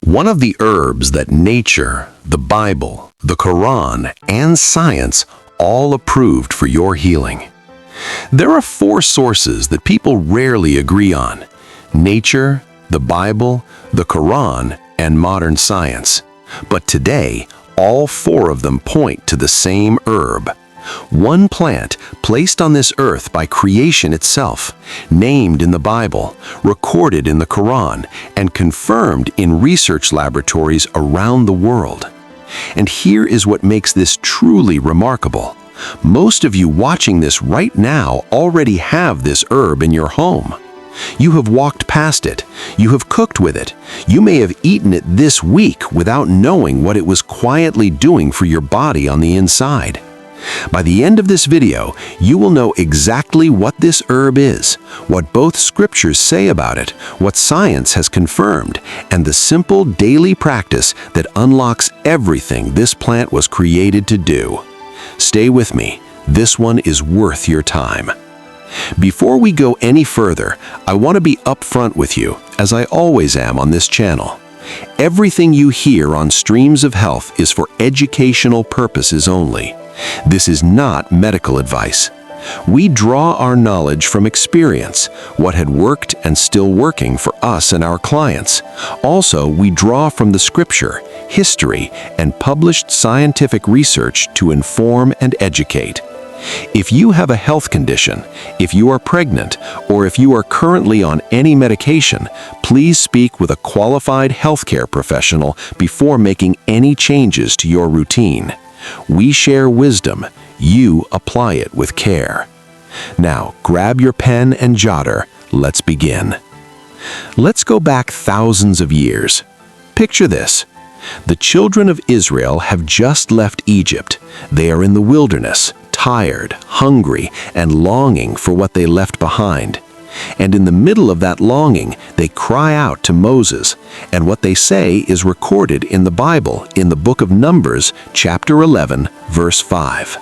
One of the herbs that nature, the Bible, the Quran, and science all approved for your healing. There are four sources that people rarely agree on: nature, the Bible, the Quran, and modern science. But today, all four of them point to the same herb. One plant placed on this earth by creation itself, named in the Bible, recorded in the Quran, and confirmed in research laboratories around the world. And here is what makes this truly remarkable. Most of you watching this right now already have this herb in your home. You have walked past it. You have cooked with it. You may have eaten it this week without knowing what it was quietly doing for your body on the inside. By the end of this video, you will know exactly what this herb is, what both scriptures say about it, what science has confirmed, and the simple daily practice that unlocks everything this plant was created to do. Stay with me. This one is worth your time. Before we go any further, I want to be upfront with you, as I always am on this channel. Everything you hear on Streams of Health is for educational purposes only. This is not medical advice. We draw our knowledge from experience, what had worked and still working for us and our clients. Also, we draw from the scripture, history, and published scientific research to inform and educate. If you have a health condition, if you are pregnant, or if you are currently on any medication, please speak with a qualified healthcare professional before making any changes to your routine. We share wisdom, you apply it with care. Now, grab your pen and jotter, let's begin. Let's go back thousands of years. Picture this. The children of Israel have just left Egypt. They are in the wilderness, tired, hungry, and longing for what they left behind. And in the middle of that longing, they cry out to Moses, and what they say is recorded in the Bible in the book of Numbers, chapter 11, verse 5.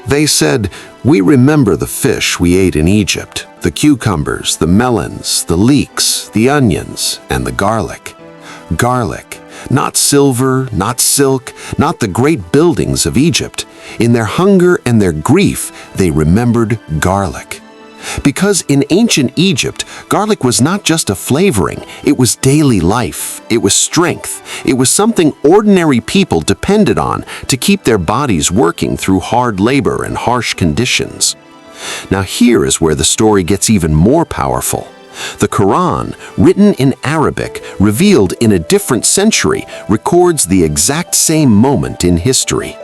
They said, "We remember the fish we ate in Egypt, the cucumbers, the melons, the leeks, the onions, and the garlic." Garlic, not silver, not silk, not the great buildings of Egypt. In their hunger and their grief, they remembered garlic. Because in ancient Egypt, garlic was not just a flavoring, it was daily life, it was strength, it was something ordinary people depended on to keep their bodies working through hard labor and harsh conditions. Now here is where the story gets even more powerful. The Quran, written in Arabic, revealed in a different century, records the exact same moment in history.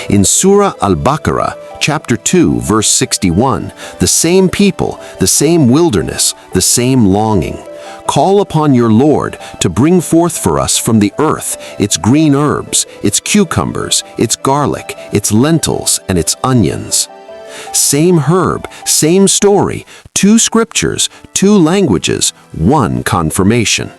In Surah Al-Baqarah, chapter 2, verse 61, the same people, the same wilderness, the same longing. Call upon your Lord to bring forth for us from the earth its green herbs, its cucumbers, its garlic, its lentils, and its onions. Same herb, same story, two scriptures, two languages, one confirmation.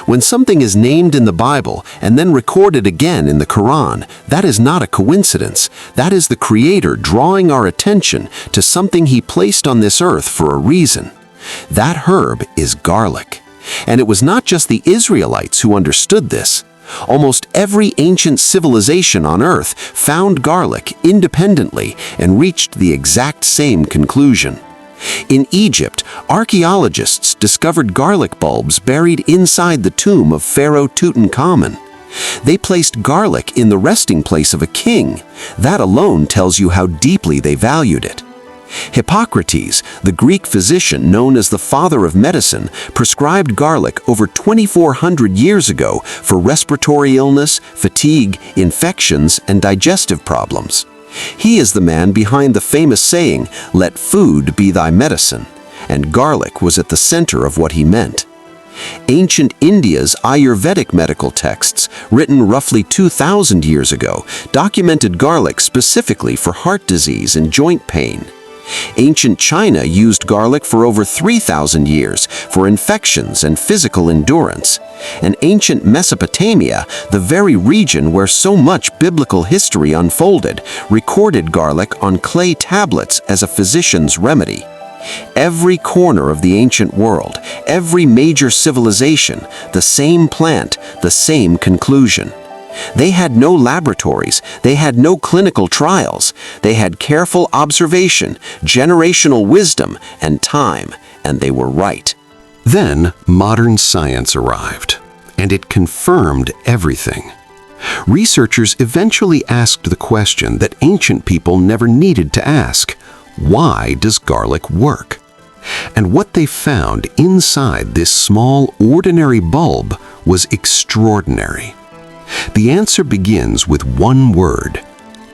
When something is named in the Bible and then recorded again in the Quran, that is not a coincidence. That is the Creator drawing our attention to something He placed on this earth for a reason. That herb is garlic. And it was not just the Israelites who understood this. Almost every ancient civilization on earth found garlic independently and reached the exact same conclusion. In Egypt, archaeologists discovered garlic bulbs buried inside the tomb of Pharaoh Tutankhamun. They placed garlic in the resting place of a king. That alone tells you how deeply they valued it. Hippocrates, the Greek physician known as the father of medicine, prescribed garlic over 2,400 years ago for respiratory illness, fatigue, infections, and digestive problems. He is the man behind the famous saying, "Let food be thy medicine," and garlic was at the center of what he meant. Ancient India's Ayurvedic medical texts, written roughly 2,000 years ago, documented garlic specifically for heart disease and joint pain. Ancient China used garlic for over 3,000 years for infections and physical endurance. And ancient Mesopotamia, the very region where so much biblical history unfolded, recorded garlic on clay tablets as a physician's remedy. Every corner of the ancient world, every major civilization, the same plant, the same conclusion. They had no laboratories, they had no clinical trials, they had careful observation, generational wisdom, and time, and they were right. Then modern science arrived, and it confirmed everything. Researchers eventually asked the question that ancient people never needed to ask: why does garlic work? And what they found inside this small, ordinary bulb was extraordinary. The answer begins with one word: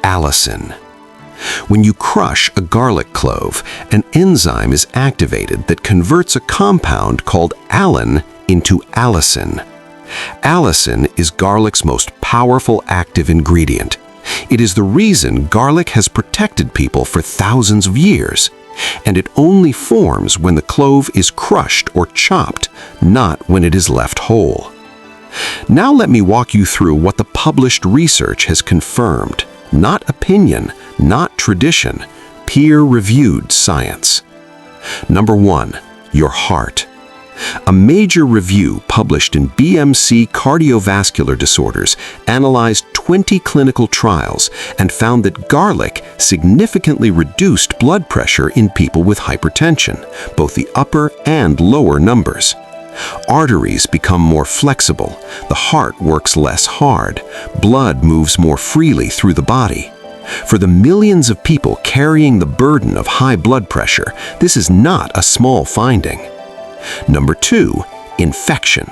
allicin. When you crush a garlic clove, an enzyme is activated that converts a compound called allicin into allicin. Allicin is garlic's most powerful active ingredient. It is the reason garlic has protected people for thousands of years, and it only forms when the clove is crushed or chopped, not when it is left whole. Now let me walk you through what the published research has confirmed. Not opinion, not tradition, peer-reviewed science. Number 1. Your heart. A major review published in BMC Cardiovascular Disorders analyzed 20 clinical trials and found that garlic significantly reduced blood pressure in people with hypertension, both the upper and lower numbers. Arteries become more flexible, the heart works less hard, blood moves more freely through the body. For the millions of people carrying the burden of high blood pressure, this is not a small finding. Number 2. Infection.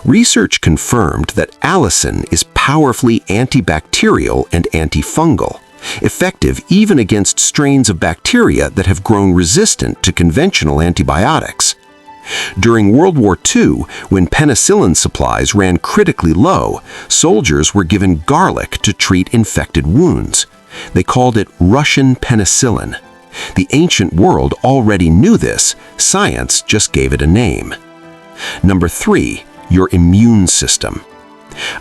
Research confirmed that allicin is powerfully antibacterial and antifungal, effective even against strains of bacteria that have grown resistant to conventional antibiotics. During World War II, when penicillin supplies ran critically low, soldiers were given garlic to treat infected wounds. They called it Russian penicillin. The ancient world already knew this, science just gave it a name. Number 3. Your immune system.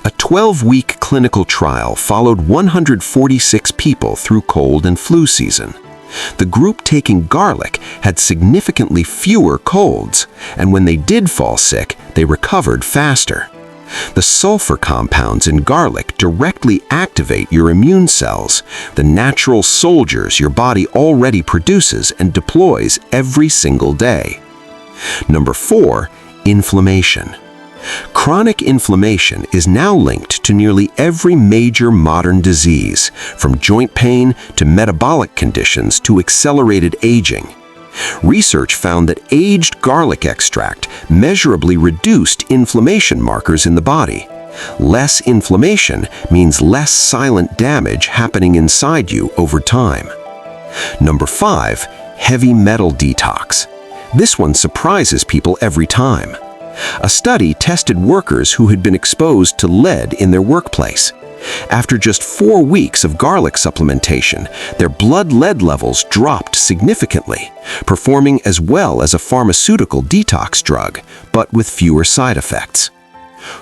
A 12-week clinical trial followed 146 people through cold and flu season. The group taking garlic had significantly fewer colds, and when they did fall sick, they recovered faster. The sulfur compounds in garlic directly activate your immune cells, the natural soldiers your body already produces and deploys every single day. Number 4. Inflammation. Chronic inflammation is now linked to nearly every major modern disease, from joint pain to metabolic conditions to accelerated aging. Research found that aged garlic extract measurably reduced inflammation markers in the body. Less inflammation means less silent damage happening inside you over time. Number 5. Heavy metal detox. This one surprises people every time. A study tested workers who had been exposed to lead in their workplace. After just 4 weeks of garlic supplementation, their blood lead levels dropped significantly, performing as well as a pharmaceutical detox drug, but with fewer side effects.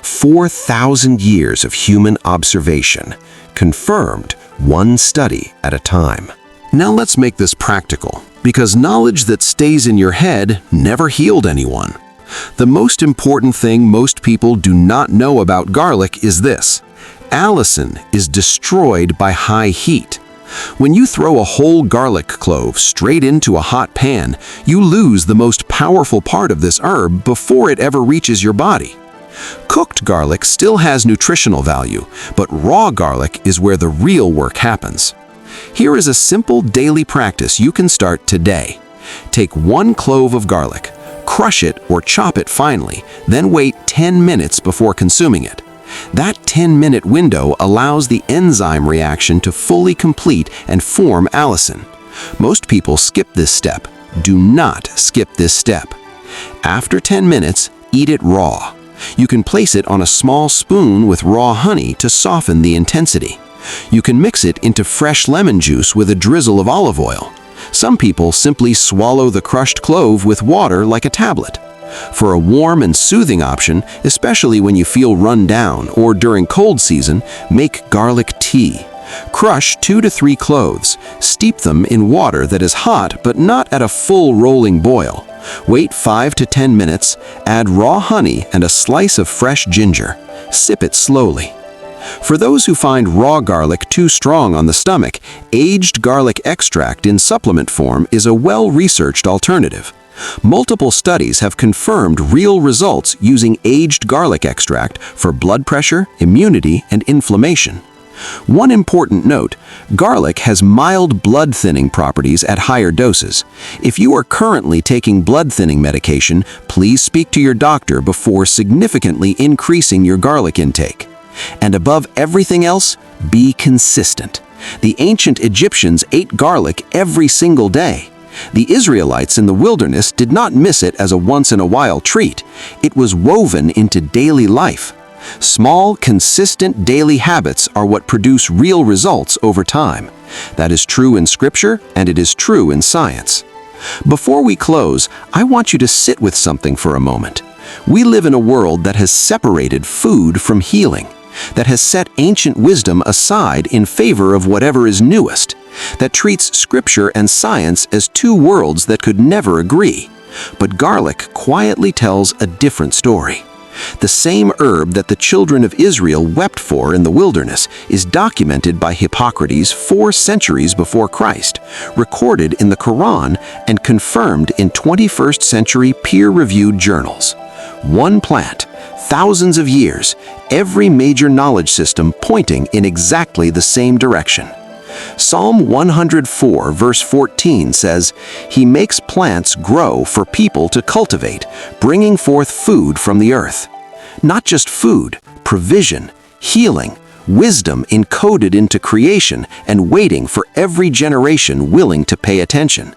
4,000 years of human observation, confirmed one study at a time. Now let's make this practical, because knowledge that stays in your head never healed anyone. The most important thing most people do not know about garlic is this: allicin is destroyed by high heat. When you throw a whole garlic clove straight into a hot pan, you lose the most powerful part of this herb before it ever reaches your body. Cooked garlic still has nutritional value, but raw garlic is where the real work happens. Here is a simple daily practice you can start today. Take 1 clove of garlic, crush it or chop it finely, then wait 10 minutes before consuming it. That 10-minute window allows the enzyme reaction to fully complete and form allicin. Most people skip this step. Do not skip this step. After 10 minutes, eat it raw. You can place it on a small spoon with raw honey to soften the intensity. You can mix it into fresh lemon juice with a drizzle of olive oil. Some people simply swallow the crushed clove with water like a tablet. For a warm and soothing option, especially when you feel run down or during cold season, make garlic tea. Crush 2 to 3 cloves. Steep them in water that is hot but not at a full rolling boil. Wait 5 to 10 minutes, add raw honey and a slice of fresh ginger. Sip it slowly. For those who find raw garlic too strong on the stomach, aged garlic extract in supplement form is a well-researched alternative. Multiple studies have confirmed real results using aged garlic extract for blood pressure, immunity, and inflammation. One important note, garlic has mild blood thinning properties at higher doses. If you are currently taking blood thinning medication, please speak to your doctor before significantly increasing your garlic intake. And above everything else, be consistent. The ancient Egyptians ate garlic every single day. The Israelites in the wilderness did not miss it as a once-in-a-while treat. It was woven into daily life. Small, consistent daily habits are what produce real results over time. That is true in Scripture, and it is true in science. Before we close, I want you to sit with something for a moment. We live in a world that has separated food from healing, that has set ancient wisdom aside in favor of whatever is newest, that treats Scripture and science as two worlds that could never agree. But garlic quietly tells a different story. The same herb that the children of Israel wept for in the wilderness is documented by Hippocrates 4 centuries before Christ, recorded in the Quran, and confirmed in 21st century peer-reviewed journals. One plant, thousands of years, every major knowledge system pointing in exactly the same direction. Psalm 104 verse 14 says, "He makes plants grow for people to cultivate, bringing forth food from the earth." Not just food, provision, healing, wisdom encoded into creation and waiting for every generation willing to pay attention.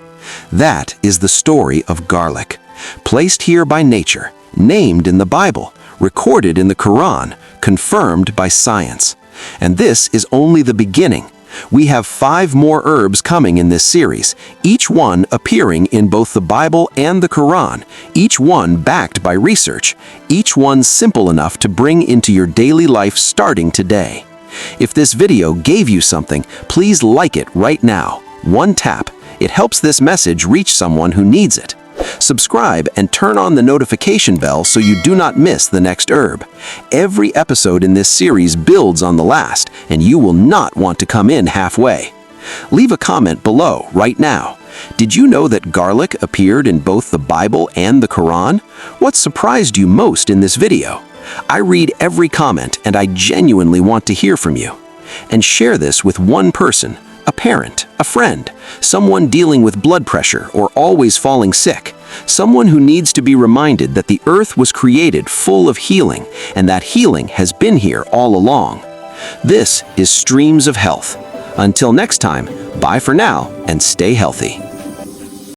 That is the story of garlic, placed here by nature, named in the Bible, recorded in the Quran, confirmed by science. And this is only the beginning. We have 5 more herbs coming in this series, each one appearing in both the Bible and the Quran, each one backed by research, each one simple enough to bring into your daily life starting today. If this video gave you something, please like it right now. One tap. It helps this message reach someone who needs it. Subscribe and turn on the notification bell so you do not miss the next herb. Every episode in this series builds on the last, and you will not want to come in halfway. Leave a comment below right now. Did you know that garlic appeared in both the Bible and the Quran? What surprised you most in this video? I read every comment, and I genuinely want to hear from you. And share this with one person. A parent, a friend, someone dealing with blood pressure or always falling sick, someone who needs to be reminded that the earth was created full of healing and that healing has been here all along. This is Streams of Health. Until next time, bye for now and stay healthy.